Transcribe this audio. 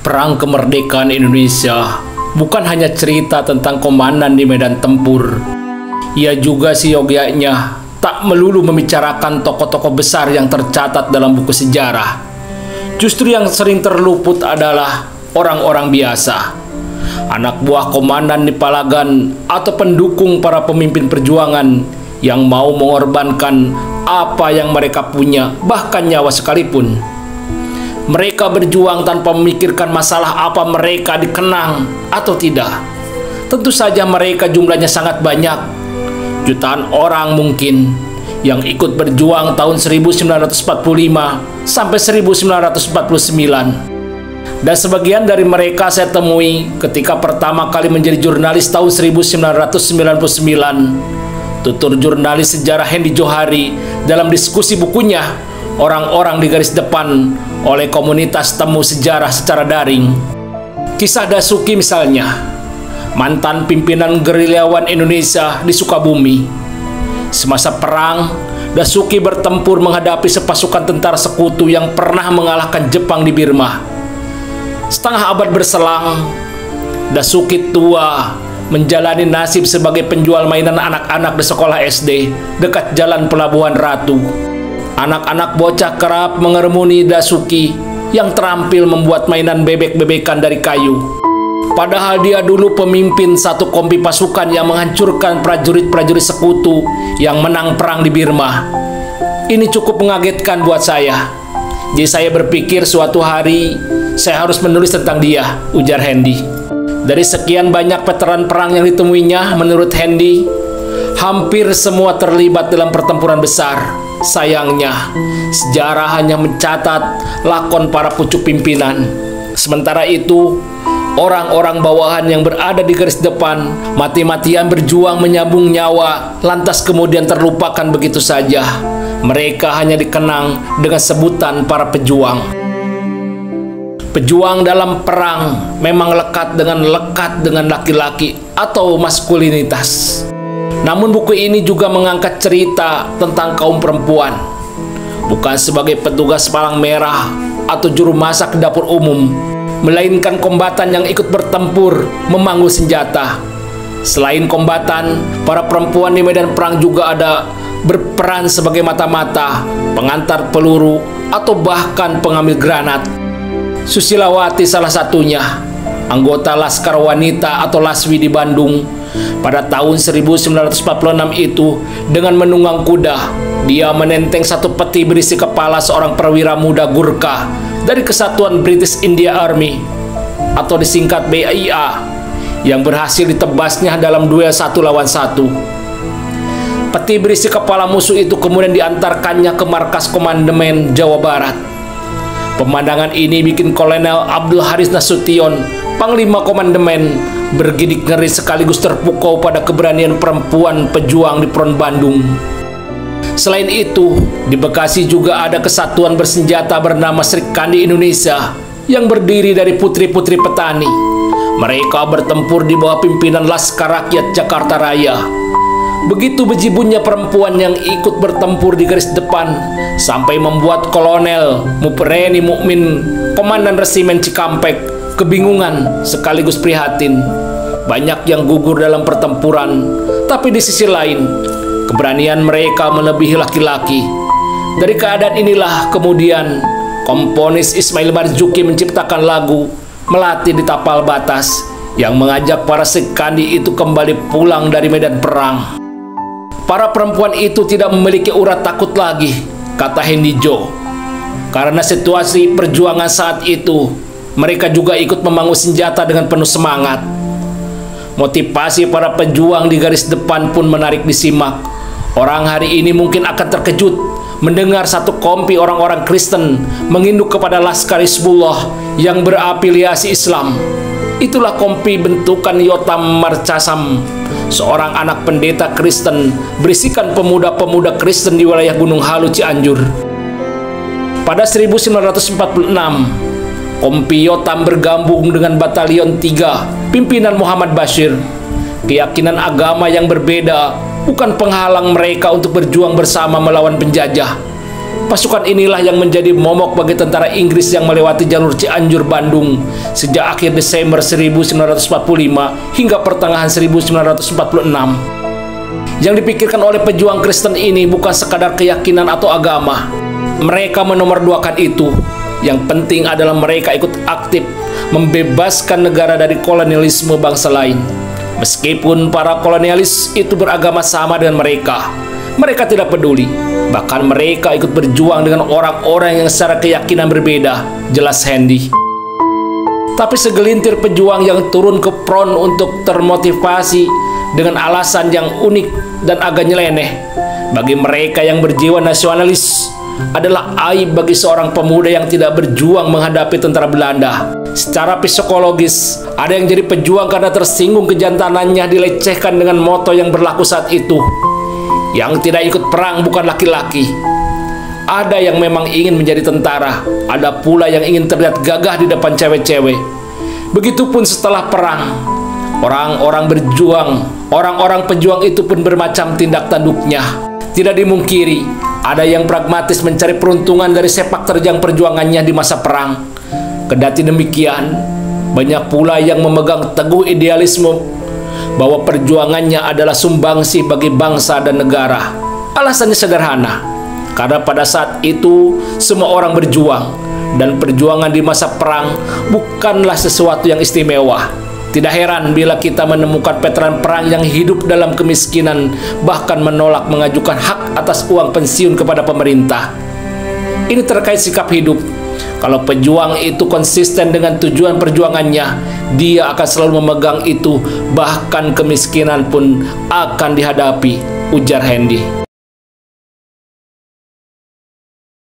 Perang kemerdekaan Indonesia bukan hanya cerita tentang komandan di medan tempur. Ia juga siogyanya tak melulu membicarakan tokoh-tokoh besar yang tercatat dalam buku sejarah. Justru yang sering terluput adalah orang-orang biasa, anak buah komandan di Palagan atau pendukung para pemimpin perjuangan yang mau mengorbankan apa yang mereka punya, bahkan nyawa sekalipun. Mereka berjuang tanpa memikirkan masalah apa mereka dikenang atau tidak. Tentu saja mereka jumlahnya sangat banyak, jutaan orang mungkin, yang ikut berjuang tahun 1945 sampai 1949. Dan sebagian dari mereka saya temui ketika pertama kali menjadi jurnalis tahun 1999. Tutur jurnalis sejarah Hendy Johari dalam diskusi bukunya Orang-orang di Garis Depan oleh komunitas temu sejarah secara daring. Kisah Dasuki misalnya, mantan pimpinan gerilyawan Indonesia di Sukabumi. Semasa perang, Dasuki bertempur menghadapi sepasukan tentara sekutu yang pernah mengalahkan Jepang di Birma. Setengah abad berselang, Dasuki tua menjalani nasib sebagai penjual mainan anak-anak di sekolah SD dekat Jalan Pelabuhan Ratu. Anak-anak bocah kerap mengerumuni Dasuki yang terampil membuat mainan bebek-bebekan dari kayu. Padahal dia dulu pemimpin satu kompi pasukan yang menghancurkan prajurit-prajurit sekutu yang menang perang di Birma. Ini cukup mengagetkan buat saya. Jadi saya berpikir suatu hari saya harus menulis tentang dia, ujar Hendy. Dari sekian banyak veteran perang yang ditemuinya, menurut Hendy, hampir semua terlibat dalam pertempuran besar. Sayangnya, sejarah hanya mencatat lakon para pucuk pimpinan. Sementara itu, orang-orang bawahan yang berada di garis depan mati-matian berjuang menyambung nyawa, lantas kemudian terlupakan begitu saja. Mereka hanya dikenang dengan sebutan para pejuang. Pejuang dalam perang memang lekat dengan laki-laki atau maskulinitas. Namun buku ini juga mengangkat cerita tentang kaum perempuan, bukan sebagai petugas palang merah atau juru masak di dapur umum, melainkan kombatan yang ikut bertempur memanggul senjata. Selain kombatan, para perempuan di medan perang juga ada berperan sebagai mata-mata, pengantar peluru, atau bahkan pengambil granat. Susilawati salah satunya, anggota Laskar Wanita atau Laswi di Bandung. Pada tahun 1946 itu, dengan menunggang kuda, dia menenteng satu peti berisi kepala seorang perwira muda Gurkha dari Kesatuan British India Army atau disingkat BIA, yang berhasil ditebasnya dalam duel 1 lawan 1. Peti berisi kepala musuh itu kemudian diantarkannya ke markas komandemen Jawa Barat. Pemandangan ini bikin Kolonel Abdul Haris Nasution, Panglima Komandemen, bergidik ngeri sekaligus terpukau pada keberanian perempuan pejuang di Front Bandung. Selain itu, di Bekasi juga ada kesatuan bersenjata bernama Sri Kandi Indonesia yang berdiri dari putri-putri petani. Mereka bertempur di bawah pimpinan Laskar Rakyat Jakarta Raya. Begitu bejibunnya perempuan yang ikut bertempur di garis depan sampai membuat Kolonel Mupreni Mukmin, Komandan Resimen Cikampek, kebingungan sekaligus prihatin. Banyak yang gugur dalam pertempuran, tapi di sisi lain, keberanian mereka melebihi laki-laki. Dari keadaan inilah kemudian komponis Ismail Marzuki menciptakan lagu Melati di Tapal Batas yang mengajak para Sekandi itu kembali pulang dari medan perang. Para perempuan itu tidak memiliki urat takut lagi, kata Hendy Jo. Karena situasi perjuangan saat itu, mereka juga ikut membangun senjata dengan penuh semangat. Motivasi para pejuang di garis depan pun menarik disimak. Orang hari ini mungkin akan terkejut mendengar satu kompi orang-orang Kristen menginduk kepada Laskar Hizbullah yang berafiliasi Islam. Itulah kompi bentukan Yotam Marcasam, seorang anak pendeta Kristen berisikan pemuda-pemuda Kristen di wilayah Gunung Halu Cianjur. Pada 1946, Kompi Yotam bergabung dengan Batalion 3 pimpinan Muhammad Bashir. Keyakinan agama yang berbeda bukan penghalang mereka untuk berjuang bersama melawan penjajah. Pasukan inilah yang menjadi momok bagi tentara Inggris yang melewati jalur Cianjur Bandung sejak akhir Desember 1945 hingga pertengahan 1946. Yang dipikirkan oleh pejuang Kristen ini bukan sekadar keyakinan atau agama. Mereka menomorduakan itu. Yang penting adalah mereka ikut aktif membebaskan negara dari kolonialisme bangsa lain. Meskipun para kolonialis itu beragama sama dengan mereka, mereka tidak peduli. Bahkan mereka ikut berjuang dengan orang-orang yang secara keyakinan berbeda, jelas Hendy. Tapi segelintir pejuang yang turun ke front untuk termotivasi dengan alasan yang unik dan agak nyeleneh, bagi mereka yang berjiwa nasionalis, adalah aib bagi seorang pemuda yang tidak berjuang menghadapi tentara Belanda. Secara psikologis, ada yang jadi pejuang karena tersinggung kejantanannya dilecehkan dengan moto yang berlaku saat itu. Yang tidak ikut perang bukan laki-laki. Ada yang memang ingin menjadi tentara, ada pula yang ingin terlihat gagah di depan cewek-cewek. Begitupun setelah perang, orang-orang pejuang itu pun bermacam tindak tanduknya. Tidak dimungkiri, ada yang pragmatis mencari peruntungan dari sepak terjang perjuangannya di masa perang. Kendati demikian, banyak pula yang memegang teguh idealisme bahwa perjuangannya adalah sumbangsi bagi bangsa dan negara. Alasannya sederhana, karena pada saat itu semua orang berjuang, dan perjuangan di masa perang bukanlah sesuatu yang istimewa. Tidak heran bila kita menemukan veteran perang yang hidup dalam kemiskinan, bahkan menolak mengajukan hak atas uang pensiun kepada pemerintah. Ini terkait sikap hidup. Kalau pejuang itu konsisten dengan tujuan perjuangannya, dia akan selalu memegang itu, bahkan kemiskinan pun akan dihadapi, ujar Hendy.